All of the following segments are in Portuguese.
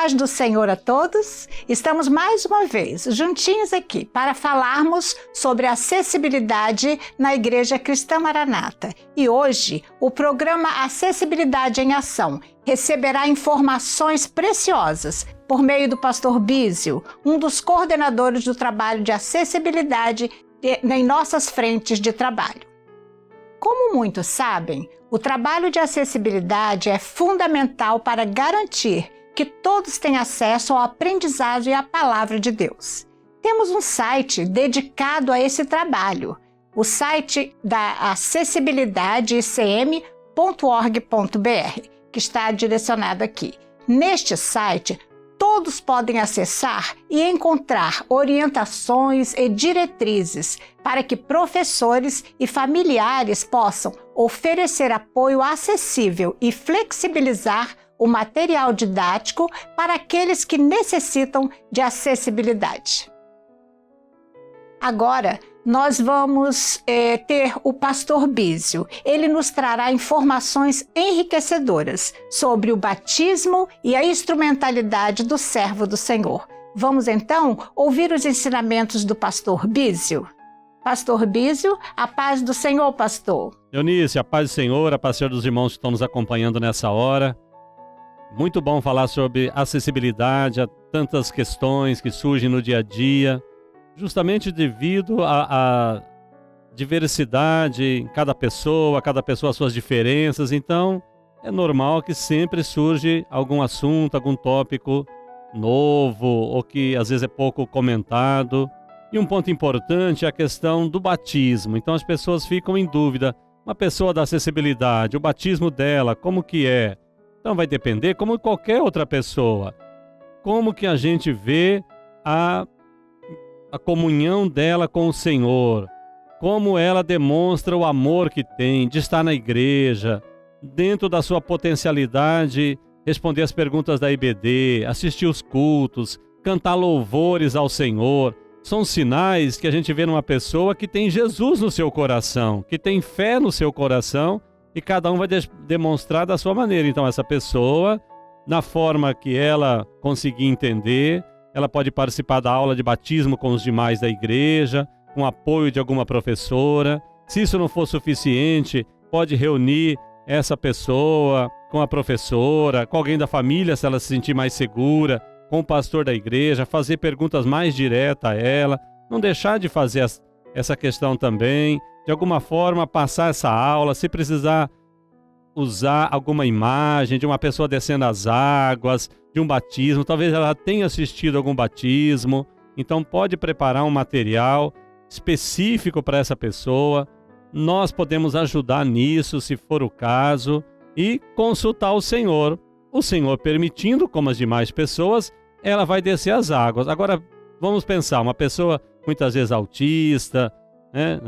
paz do Senhor a todos. Estamos mais uma vez juntinhos aqui para falarmos sobre acessibilidade na Igreja Cristã Maranata. E hoje o programa Acessibilidade em Ação receberá informações preciosas por meio do pastor Bísio, um dos coordenadores do trabalho de acessibilidade em nossas frentes de trabalho. Como muitos sabem, o trabalho de acessibilidade é fundamental para garantir que todos têm acesso ao aprendizado e à palavra de Deus. Temos um site dedicado a esse trabalho, o site da acessibilidade icm.org.br, que está direcionado aqui. Neste site, todos podem acessar e encontrar orientações e diretrizes para que professores e familiares possam oferecer apoio acessível e flexibilizar o material didático para aqueles que necessitam de acessibilidade. Agora, nós vamos ter o pastor Bísio. Ele nos trará informações enriquecedoras sobre o batismo e a instrumentalidade do servo do Senhor. Vamos então ouvir os ensinamentos do pastor Bísio. Pastor Bísio, a paz do Senhor, pastor. Eunice, a paz do Senhor, a paz dos irmãos que estão nos acompanhando nessa hora. Muito bom falar sobre acessibilidade a tantas questões que surgem no dia a dia, justamente devido à diversidade em cada pessoa as suas diferenças. Então, é normal que sempre surge algum assunto, algum tópico novo, ou que às vezes é pouco comentado. E um ponto importante é a questão do batismo. Então, as pessoas ficam em dúvida. Uma pessoa da acessibilidade, o batismo dela, como que é? Então, vai depender, como qualquer outra pessoa, como que a gente vê a comunhão dela com o Senhor, como ela demonstra o amor que tem de estar na igreja, dentro da sua potencialidade, responder as perguntas da IBD, assistir os cultos, cantar louvores ao Senhor. São sinais que a gente vê numa pessoa que tem Jesus no seu coração, que tem fé no seu coração, e cada um vai demonstrar da sua maneira. Então, essa pessoa, na forma que ela conseguir entender, ela pode participar da aula de batismo com os demais da igreja, com apoio de alguma professora. Se isso não for suficiente, pode reunir essa pessoa com a professora, com alguém da família, se ela se sentir mais segura, com o pastor da igreja, fazer perguntas mais diretas a ela, não deixar de fazer essa questão também, de alguma forma passar essa aula, se precisar usar alguma imagem de uma pessoa descendo as águas, de um batismo, talvez ela tenha assistido algum batismo, então pode preparar um material específico para essa pessoa. Nós podemos ajudar nisso, se for o caso, e consultar o Senhor. O Senhor permitindo, como as demais pessoas, ela vai descer as águas. Agora, vamos pensar, uma pessoa muitas vezes autista, né,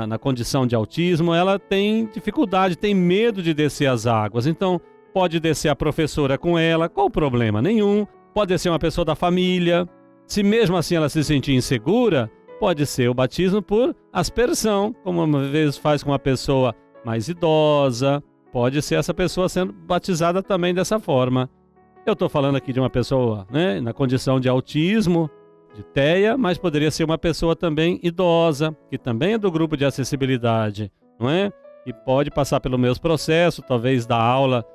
na condição de autismo, ela tem dificuldade, tem medo de descer as águas. Então, pode descer a professora com ela, qual o problema? Nenhum. Pode descer uma pessoa da família. Se mesmo assim ela se sentir insegura, pode ser o batismo por aspersão, como uma vez faz com uma pessoa mais idosa. Pode ser essa pessoa sendo batizada também dessa forma. Eu estou falando aqui de uma pessoa, né, na condição de autismo, de TEA, mas poderia ser uma pessoa também idosa, que também é do grupo de acessibilidade, não é? E pode passar pelo mesmo processo, talvez dar aula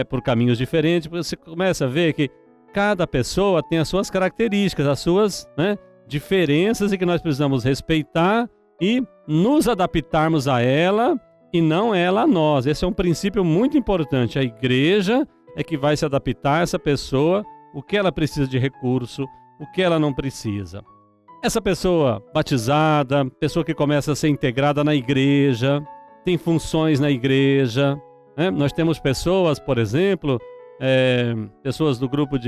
por caminhos diferentes, porque você começa a ver que cada pessoa tem as suas características, as suas, né, diferenças, e que nós precisamos respeitar e nos adaptarmos a ela e não ela a nós. Esse é um princípio muito importante. A igreja é que vai se adaptar a essa pessoa, o que ela precisa de recurso, o que ela não precisa. Essa pessoa batizada, pessoa que começa a ser integrada na igreja, tem funções na igreja, né? Nós temos pessoas, por exemplo, pessoas do grupo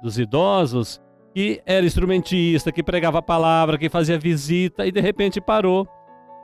dos idosos, que era instrumentista, que pregava a palavra, que fazia visita e de repente parou.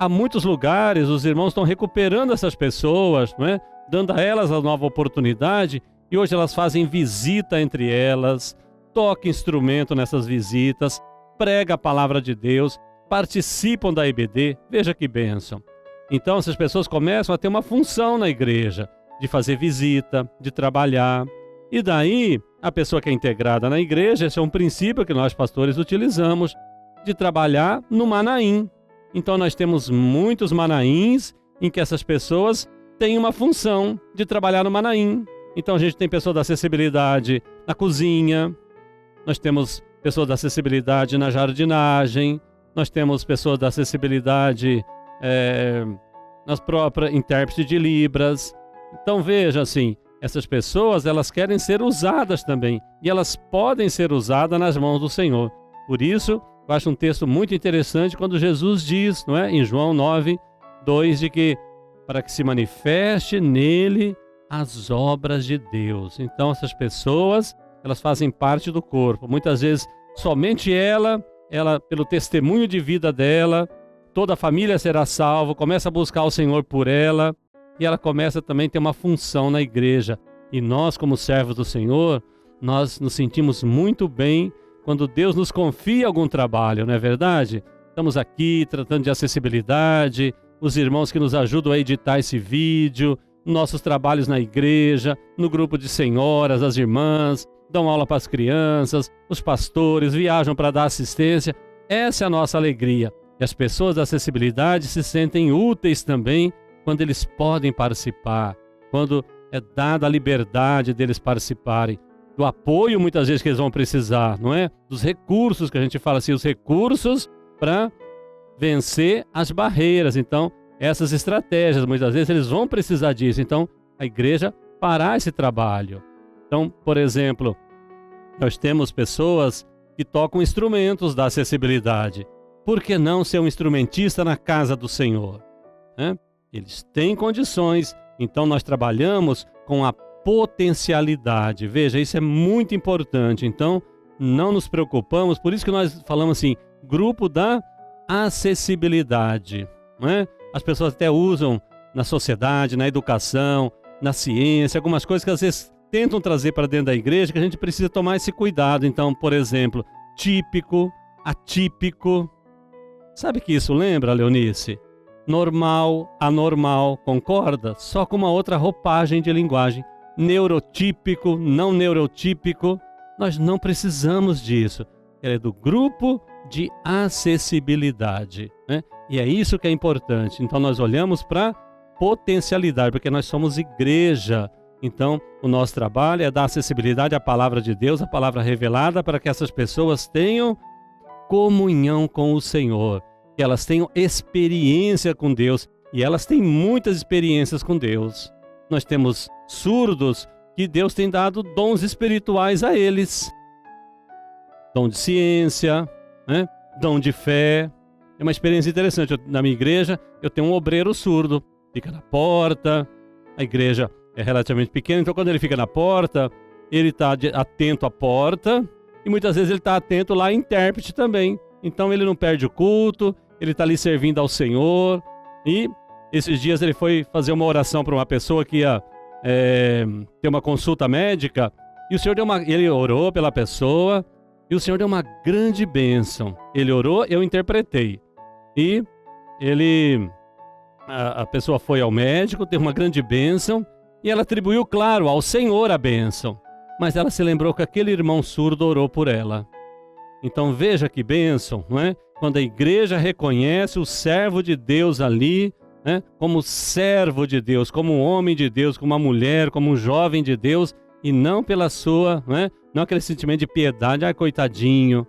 Há muitos lugares, os irmãos estão recuperando essas pessoas, não é? Dando a elas a nova oportunidade, e hoje elas fazem visita entre elas, tocam instrumento nessas visitas, prega a palavra de Deus, participam da IBD. Veja que bênção. Então essas pessoas começam a ter uma função na igreja, de fazer visita, de trabalhar. E daí a pessoa que é integrada na igreja, esse é um princípio que nós pastores utilizamos, de trabalhar no Manaim. Então nós temos muitos Manaíns em que essas pessoas têm uma função de trabalhar no Manaim. Então a gente tem pessoa da acessibilidade na cozinha, nós temos pessoas da acessibilidade na jardinagem, nós temos pessoas da acessibilidade nas próprias intérpretes de Libras. Então veja assim, essas pessoas elas querem ser usadas também e elas podem ser usadas nas mãos do Senhor. Por isso, eu acho um texto muito interessante quando Jesus diz, não é, em João 9:2, de que para que se manifeste nele as obras de Deus. Então essas pessoas, elas fazem parte do corpo. Muitas vezes somente ela pelo testemunho de vida dela, toda a família será salva, começa a buscar o Senhor por ela e ela começa também a ter uma função na igreja. E nós, como servos do Senhor, nós nos sentimos muito bem quando Deus nos confia algum trabalho, não é verdade? Estamos aqui tratando de acessibilidade, os irmãos que nos ajudam a editar esse vídeo, nossos trabalhos na igreja, no grupo de senhoras, as irmãs, dão aula para as crianças, os pastores viajam para dar assistência. Essa é a nossa alegria. E as pessoas da acessibilidade se sentem úteis também quando eles podem participar, quando é dada a liberdade deles participarem, do apoio muitas vezes que eles vão precisar, não é? Dos recursos, que a gente fala assim, os recursos para vencer as barreiras. Então, essas estratégias, muitas vezes eles vão precisar disso. Então, a igreja fará esse trabalho. Então, por exemplo, nós temos pessoas que tocam instrumentos da acessibilidade. Por que não ser um instrumentista na casa do Senhor? Eles têm condições, então nós trabalhamos com a potencialidade. Veja, isso é muito importante. Então, não nos preocupamos, por isso que nós falamos assim, grupo da acessibilidade. As pessoas até usam na sociedade, na educação, na ciência, algumas coisas que às vezes tentam trazer para dentro da igreja, que a gente precisa tomar esse cuidado. Então, por exemplo, típico, atípico. Sabe que isso lembra, Leonice? Normal, anormal, concorda? Só com uma outra roupagem de linguagem. Neurotípico, não neurotípico. Nós não precisamos disso. Ele é do grupo de acessibilidade, né? E é isso que é importante. Então nós olhamos para potencialidade, porque nós somos igreja. Então o nosso trabalho é dar acessibilidade à palavra de Deus, a palavra revelada, para que essas pessoas tenham comunhão com o Senhor, que elas tenham experiência com Deus, e elas têm muitas experiências com Deus. Nós temos surdos que Deus tem dado dons espirituais a eles. Dom de ciência, né? Dom de fé. É uma experiência interessante. Na minha igreja, eu tenho um obreiro surdo. Fica na porta, a igreja é relativamente pequena, então quando ele fica na porta, ele está atento à porta e muitas vezes ele está atento lá, intérprete também. Então ele não perde o culto, ele está ali servindo ao Senhor. E esses dias ele foi fazer uma oração para uma pessoa que ia ter uma consulta médica, e o Senhor ele orou pela pessoa, e o Senhor deu uma grande bênção. Ele orou, eu interpretei. E a pessoa foi ao médico, teve uma grande bênção, e ela atribuiu, claro, ao Senhor a bênção. Mas ela se lembrou que aquele irmão surdo orou por ela. Então veja que bênção, não é? Quando a igreja reconhece o servo de Deus ali, né, como servo de Deus, como um homem de Deus, como uma mulher, como um jovem de Deus, e não pela sua, né, não aquele sentimento de piedade, ai coitadinho.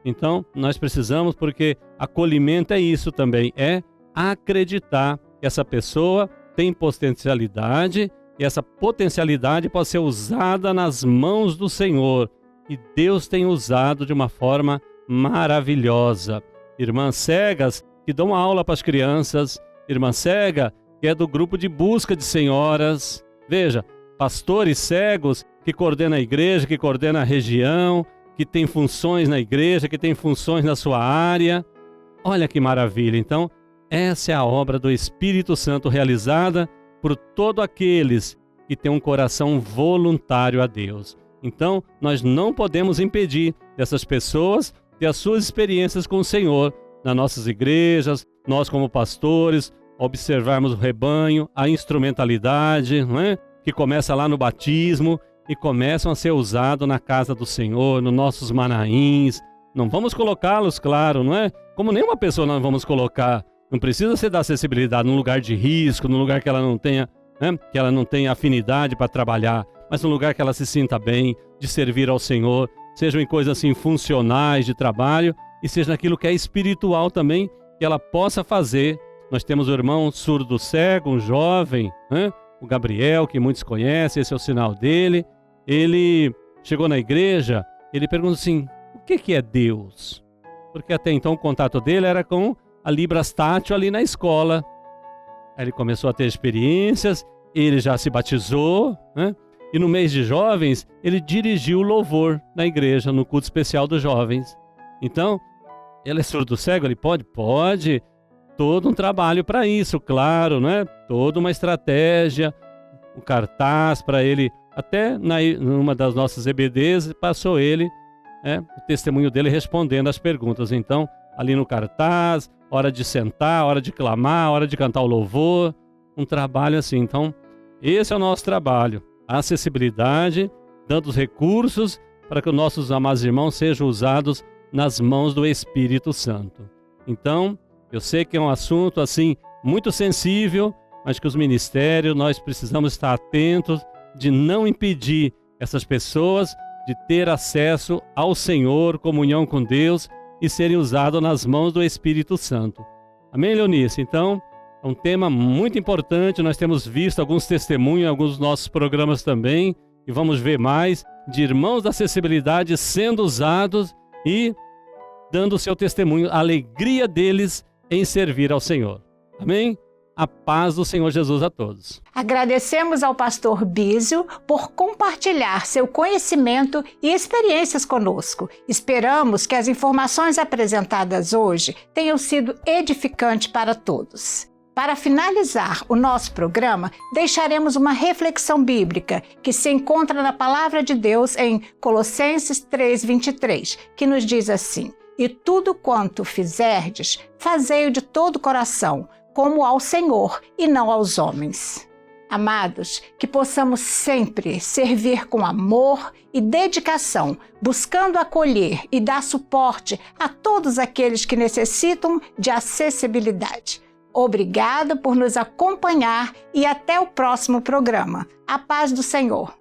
Então nós precisamos, porque acolhimento é isso também, é acreditar que essa pessoa tem potencialidade, e essa potencialidade pode ser usada nas mãos do Senhor, e Deus tem usado de uma forma maravilhosa. Irmãs cegas que dão aula para as crianças, irmã cega que é do grupo de busca de senhoras, veja, pastores cegos que coordenam a igreja, que coordenam a região, que tem funções na igreja, que tem funções na sua área. Olha que maravilha! Então, essa é a obra do Espírito Santo realizada por todos aqueles que têm um coração voluntário a Deus. Então, nós não podemos impedir dessas pessoas ter as suas experiências com o Senhor nas nossas igrejas, nós como pastores, observarmos o rebanho, a instrumentalidade, não é? Que começa lá no batismo, e começam a ser usados na casa do Senhor, nos nossos Manaíns. Não vamos colocá-los, claro, não é? Como nenhuma pessoa nós vamos colocar. Não precisa ser da acessibilidade num lugar de risco, num lugar que ela não tenha, né? Que ela não tenha afinidade para trabalhar, mas num lugar que ela se sinta bem, de servir ao Senhor, sejam em coisas assim funcionais de trabalho e seja naquilo que é espiritual também, que ela possa fazer. Nós temos o irmão surdo cego, um jovem, né? O Gabriel, que muitos conhecem, esse é o sinal dele. Ele chegou na igreja, ele pergunta assim, o que é Deus? Porque até então o contato dele era com a Libras Tátil ali na escola. Aí ele começou a ter experiências, ele já se batizou, né? E no mês de jovens, ele dirigiu o louvor na igreja, no culto especial dos jovens. Então, ele é surdo cego? Ele pode? Pode. Todo um trabalho para isso, claro, né? Toda uma estratégia, um cartaz para ele. Até numa das nossas EBDs, passou ele, o testemunho dele respondendo as perguntas. Então, ali no cartaz, hora de sentar, hora de clamar, hora de cantar o louvor, um trabalho assim. Então, esse é o nosso trabalho. A acessibilidade, dando os recursos para que os nossos amados irmãos sejam usados nas mãos do Espírito Santo. Então, eu sei que é um assunto assim muito sensível, mas que os ministérios, nós precisamos estar atentos de não impedir essas pessoas de ter acesso ao Senhor, comunhão com Deus e serem usados nas mãos do Espírito Santo. Amém, Leonice? Então, é um tema muito importante, nós temos visto alguns testemunhos em alguns dos nossos programas também, e vamos ver mais de irmãos da acessibilidade sendo usados e dando o seu testemunho, a alegria deles em servir ao Senhor. Amém? A paz do Senhor Jesus a todos. Agradecemos ao pastor Bísio por compartilhar seu conhecimento e experiências conosco. Esperamos que as informações apresentadas hoje tenham sido edificantes para todos. Para finalizar o nosso programa, deixaremos uma reflexão bíblica que se encontra na Palavra de Deus em Colossenses 3:23, que nos diz assim: E tudo quanto fizerdes, fazei-o de todo o coração, como ao Senhor e não aos homens. Amados, que possamos sempre servir com amor e dedicação, buscando acolher e dar suporte a todos aqueles que necessitam de acessibilidade. Obrigado por nos acompanhar e até o próximo programa. A paz do Senhor.